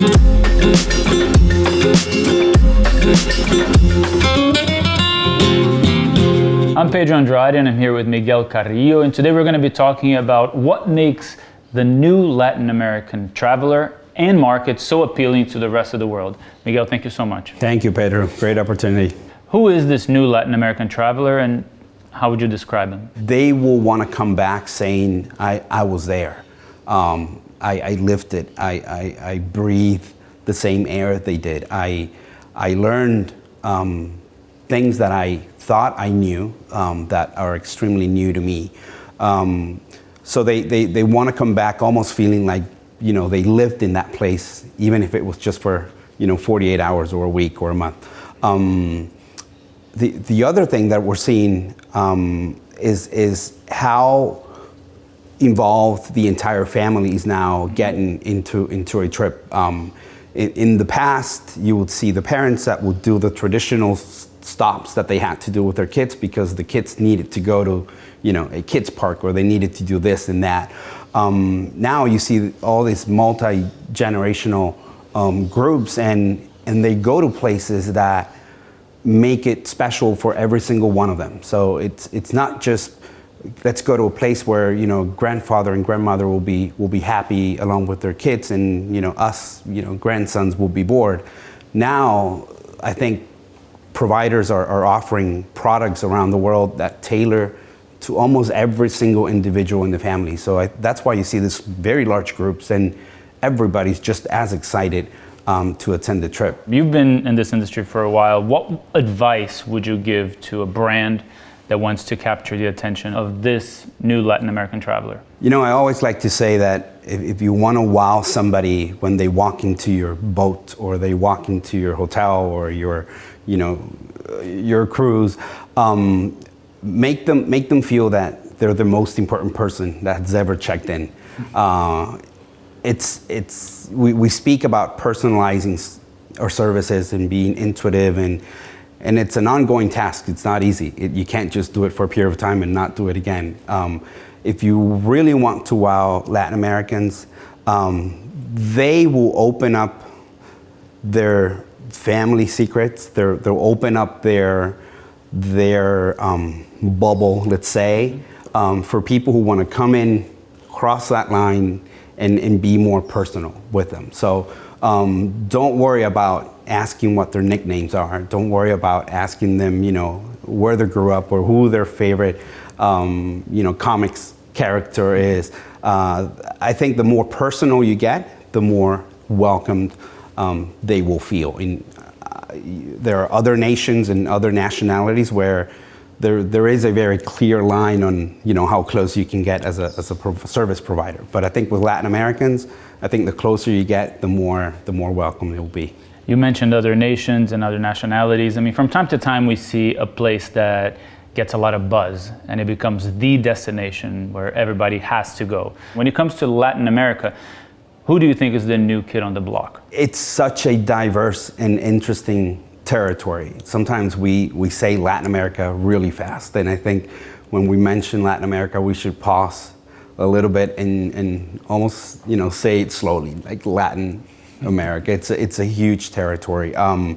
I'm Pedro Andrade and I'm here with Miguel Carrillo, and today we're going to be talking about what makes the new Latin American traveler and market so appealing to the rest of the world. Miguel, thank you so much. Thank you, Pedro. Great opportunity. Who is this new Latin American traveler and how would you describe him? They will want to come back saying, I was there. I lived it. I breathed the same air they did. I learned things that I thought I knew that are extremely new to me. So they want to come back almost feeling like, you know, they lived in that place, even if it was just for, 48 hours or a week or a month. The other thing that we're seeing is how involved the entire family is now getting into a trip. In the past, you would see the parents that would do the traditional stops that they had to do with their kids because the kids needed to go to, a kids park or they needed to do this and that. Now you see all these multi-generational groups and they go to places that make it special for every single one of them. So it's not just let's go to a place where grandfather and grandmother will be happy along with their kids, and us grandsons will be bored. Now I think providers are offering products around the world that tailor to almost every single individual in the family. So that's why you see this very large groups and everybody's just as excited to attend the trip. You've been in this industry for a while. What advice would you give to a brand that wants to capture the attention of this new Latin American traveler? I always like to say that if you want to wow somebody when they walk into your boat or they walk into your hotel or your cruise, make them feel that they're the most important person that's ever checked in. We speak about personalizing our services and being intuitive, and it's an ongoing task. It's not easy. You can't just do it for a period of time and not do it again. If you really want to wow Latin Americans, they will open up their family secrets. They'll open up their bubble, let's say, for people who want to come in, cross that line, and be more personal with them. So don't worry about asking what their nicknames are. Don't worry about asking them, where they grew up or who their favorite, comics character is. I think the more personal you get, the more welcomed they will feel. There are other nations and other nationalities where there is a very clear line on how close you can get as a service provider. But I think with Latin Americans, I think the closer you get, the more welcome they will be. You mentioned other nations and other nationalities. I mean, from time to time we see a place that gets a lot of buzz and it becomes the destination where everybody has to go. When it comes to Latin America, who do you think is the new kid on the block? It's such a diverse and interesting territory. Sometimes we say Latin America really fast, and I think when we mention Latin America, we should pause a little bit and almost say it slowly, like Latin America. It's a huge territory. I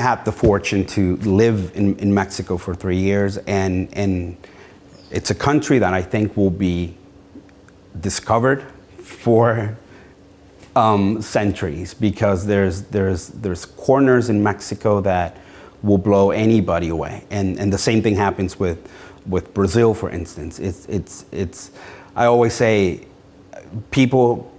had the fortune to live in Mexico for 3 years, and it's a country that I think will be discovered for centuries, because there's corners in Mexico that will blow anybody away, and the same thing happens with Brazil, for instance. It's I always say people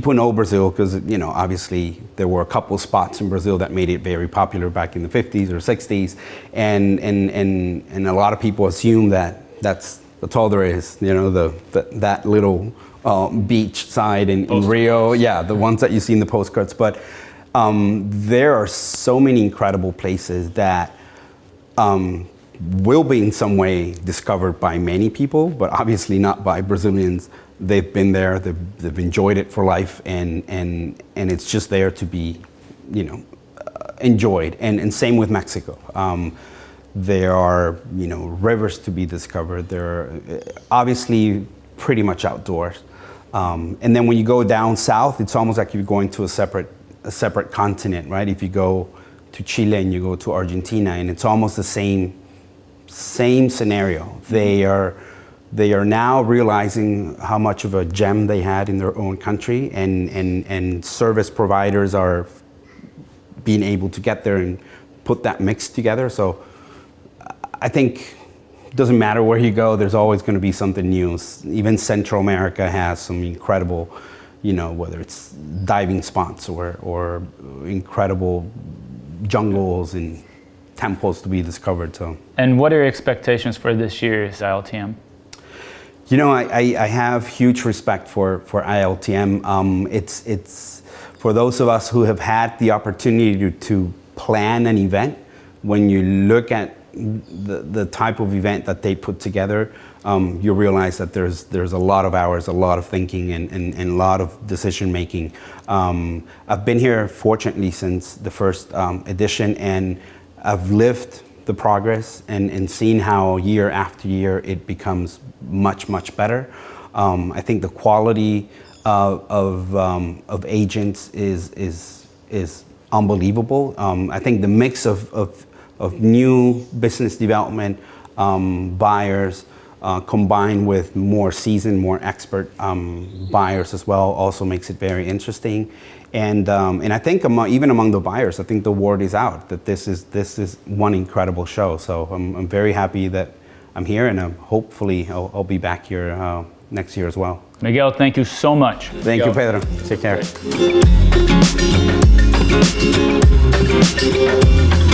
know Brazil because obviously there were a couple spots in Brazil that made it very popular back in the 50s or 60s, and a lot of people assume that that's all there is. That little beach side in Rio, the ones that you see in the postcards. But there are so many incredible places that will be in some way discovered by many people, but obviously not by Brazilians. They've been there, they've enjoyed it for life, and it's just there to be, enjoyed. And same with Mexico. There are, rivers to be discovered. There are obviously pretty much outdoors. And then when you go down south, it's almost like you're going to a separate continent, right? If you go to Chile and you go to Argentina, and it's almost the same scenario. They are now realizing how much of a gem they had in their own country, and service providers are being able to get there and put that mix together. So I think it doesn't matter where you go, there's always going to be something new. Even Central America has some incredible, whether it's diving spots or incredible jungles and temples to be discovered. So. And what are your expectations for this year's ILTM? I have huge respect for ILTM. It's for those of us who have had the opportunity to plan an event. When you look at the type of event that they put together, you realize that there's a lot of hours, a lot of thinking, and a lot of decision making. I've been here, fortunately, since the first edition, and I've lived the progress and seen how year after year it becomes much better. I think the quality of agents is unbelievable. I think the mix of new business development buyers combined with more seasoned, more expert buyers as well also makes it very interesting. And I think even among the buyers, I think the word is out that this is one incredible show. So I'm very happy that I'm here, and hopefully I'll be back here next year as well. Miguel, thank you so much. Thank you, Pedro. Take care. Great.